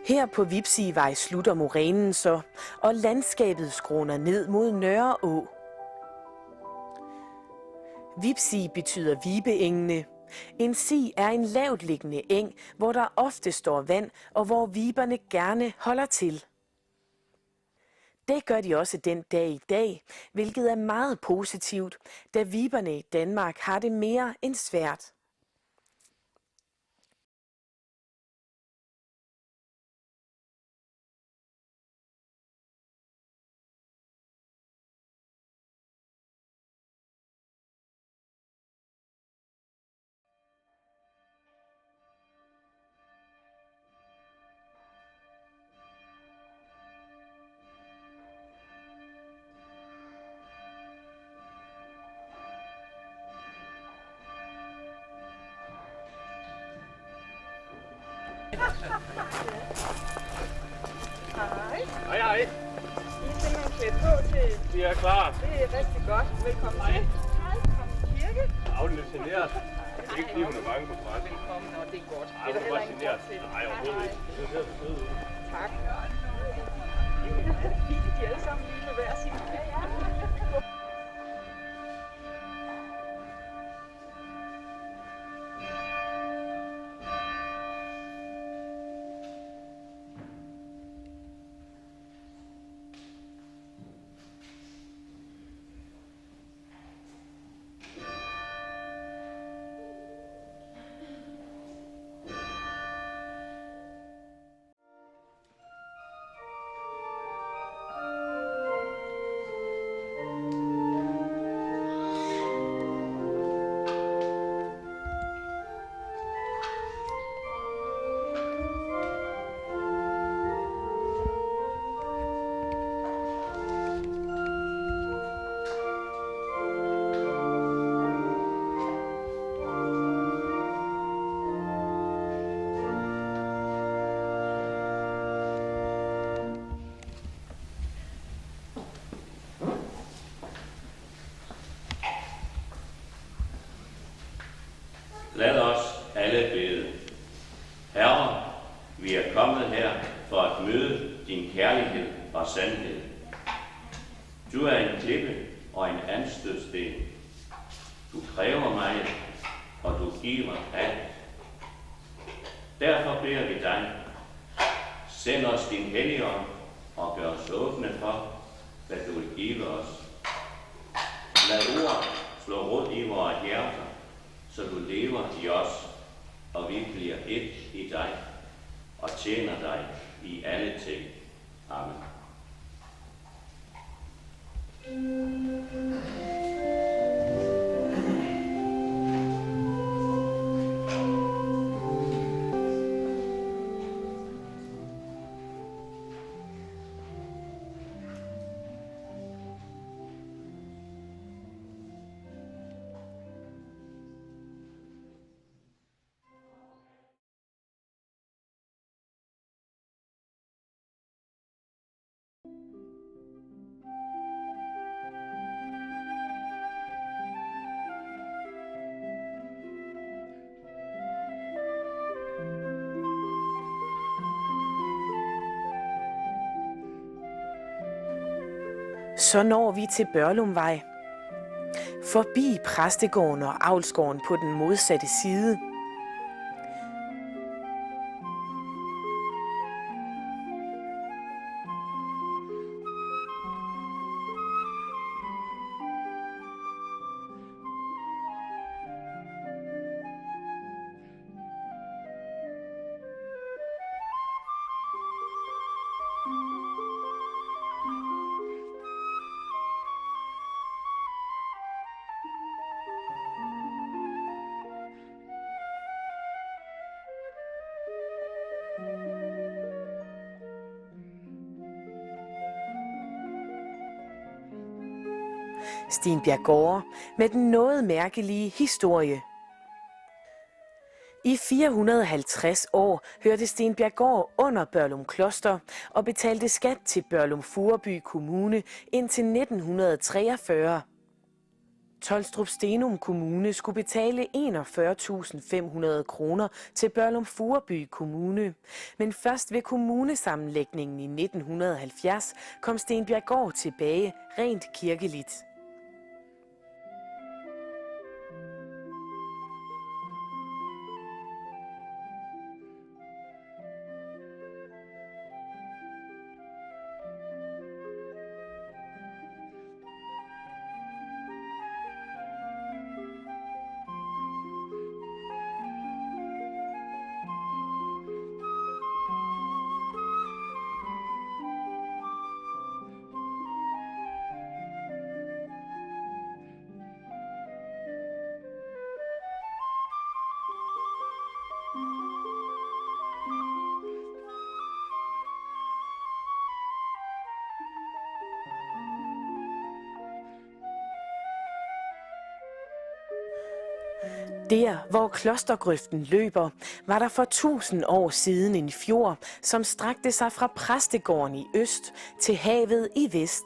Her på Vipsigvej slutter morænen så, og landskabet skråner ned mod Nørreå. Vipsig betyder vibeengene. En si er en lavtliggende eng, hvor der ofte står vand, og hvor viberne gerne holder til. Det gør de også den dag i dag, hvilket er meget positivt, da viberne i Danmark har det mere end svært. Hej, hej. I er simpelthen klædt på til... Vi er klar. Det er rigtig godt. Velkommen til. Hej, kom til kirke. Aflusioneret. Ikke fordi hun er bange for pressen. Velkommen, og det er godt. Ej, hun er bare generet. Nej, overhovedet ikke. Det ser så sød ud. Tak. Det er fint, de alle sammen lige med hver sin. Lad os alle bede. Herre, vi er kommet her for at møde din kærlighed og sandhed. Du er en klippe og en anstødsten. Du kræver mig, og du giver alt. Derfor beder vi dig, send os din Helligånd og gør os åbne for, hvad du vil give os. Lad ordet slå rod i vores hjerter, så du lever i os, og vi bliver et i dig, og tjener dig i alle ting. Amen. Så når vi til Børlumvej. Forbi præstegården og avlsgården på den modsatte side. Stenbjerggårde med den noget mærkelige historie. I 450 år hørte Stenbjerggård under Børlum Kloster og betalte skat til Børlum Furreby Kommune indtil 1943. Tolstrup Stenum Kommune skulle betale 41.500 kroner til Børglum Furreby Kommune. Men først ved kommunesammenlægningen i 1970 kom Stenbjerggård tilbage rent kirkeligt. Der, hvor klostergrøften løber, var der for 1000 år siden en fjord, som strakte sig fra præstegården i øst til havet i vest.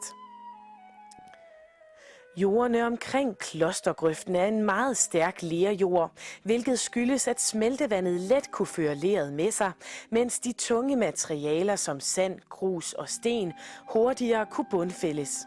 Jordene omkring klostergrøften er en meget stærk lerjord, hvilket skyldes, at smeltevandet let kunne føre leret med sig, mens de tunge materialer som sand, grus og sten hurtigere kunne bundfældes.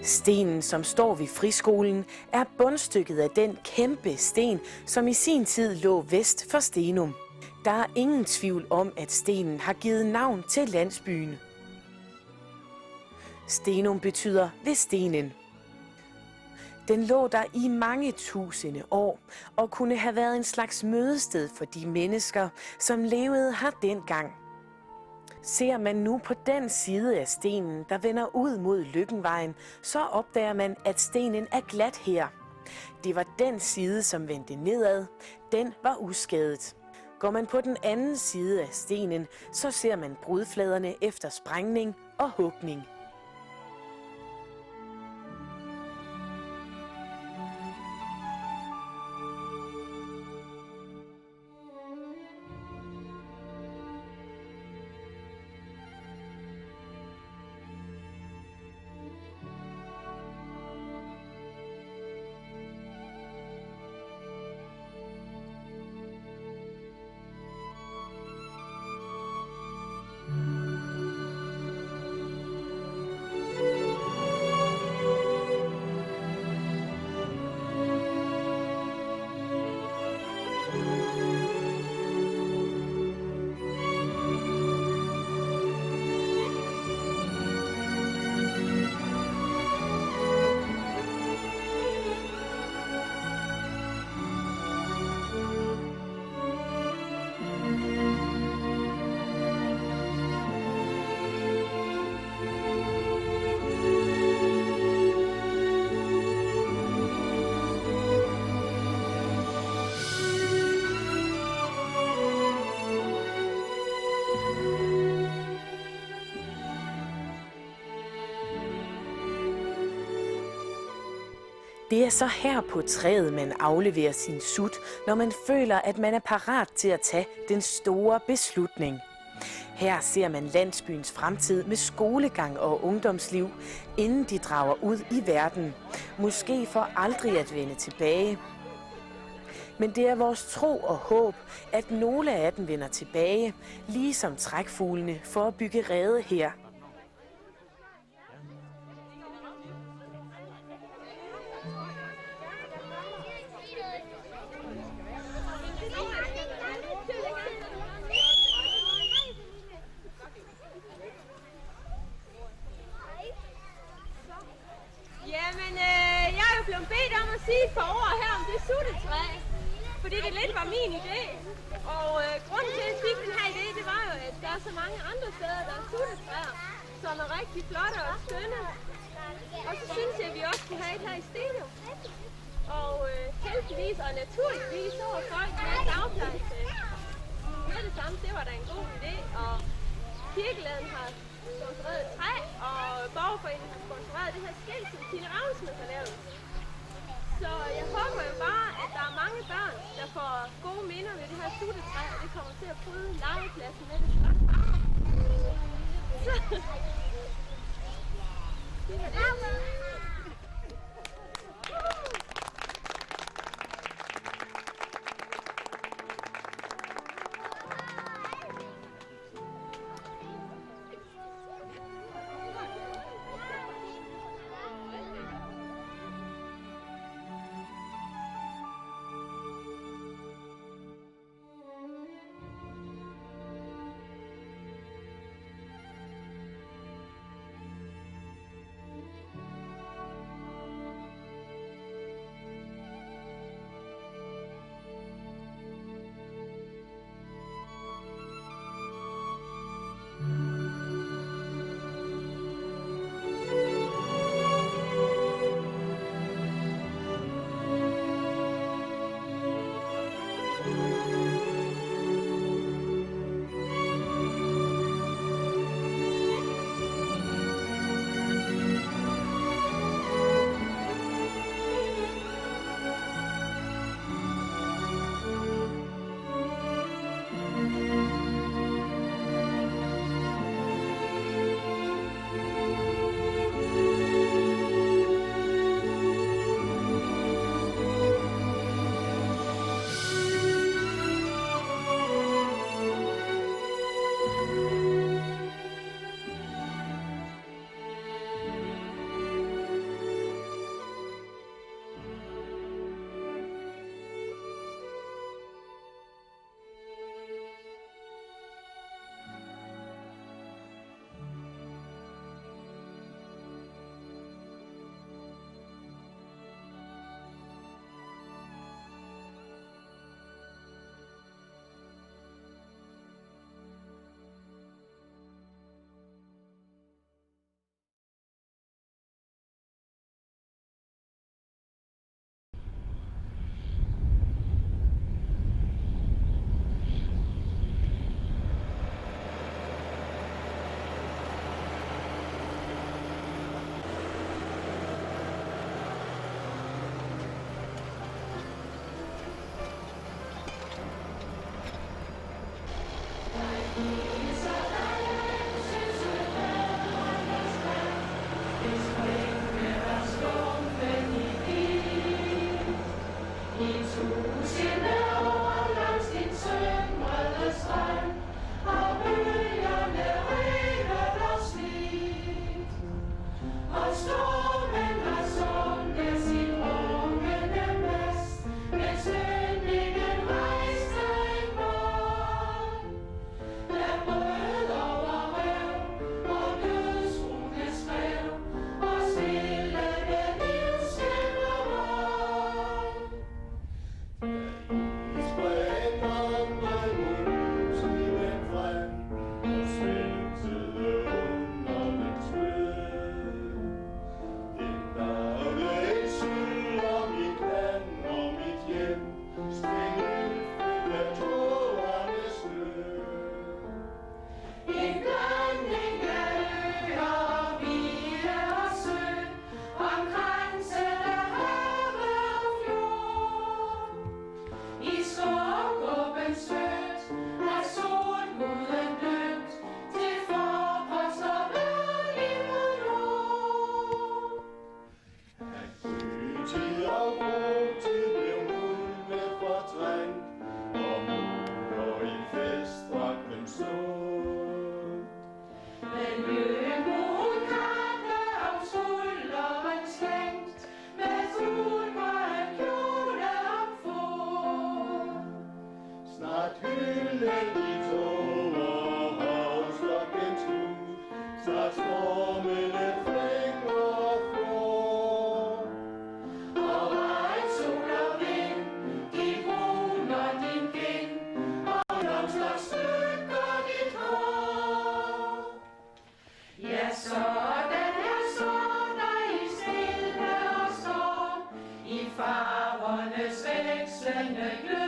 Stenen, som står ved friskolen, er bundstykket af den kæmpe sten, som i sin tid lå vest for Stenum. Der er ingen tvivl om, at stenen har givet navn til landsbyen. Stenum betyder ved stenen. Den lå der i mange tusinde år og kunne have været en slags mødested for de mennesker, som levede her dengang. Ser man nu på den side af stenen, der vender ud mod Løkkenvejen, så opdager man, at stenen er glat her. Det var den side, som vendte nedad. Den var uskadet. Går man på den anden side af stenen, så ser man brudfladerne efter sprængning og hugning. Det er så her på træet, man afleverer sin sut, når man føler, at man er parat til at tage den store beslutning. Her ser man landsbyens fremtid med skolegang og ungdomsliv, inden de drager ud i verden. Måske for aldrig at vende tilbage. Men det er vores tro og håb, at nogle af dem vender tilbage, ligesom trækfuglene, for at bygge rede her. Jamen, jeg er jo blevet bedt om at sige et par ord her om det suttetræ, fordi det lidt var min idé. Og grunden til, at jeg fik den her idé, det var jo, at der er så mange andre steder, der er suttetræer, som er rigtig flotte og skønne. Og så synes jeg, at vi også kunne have et her i Stenum. Og heldigvis og naturligvis, så var folk med dagplejse. Med det samme, det var da en god idé. Og Kirkelæden har sponsoreret et træ, og Borgerforeningen har sponsoreret det her skilt, som Tine Ravnsmed har lavet. Så jeg håber jo bare, at der er mange børn, der får gode minder ved det her suttetræ, og det kommer til at bryde legepladsen med det straks. Det var det. Farvernes vekslende glød.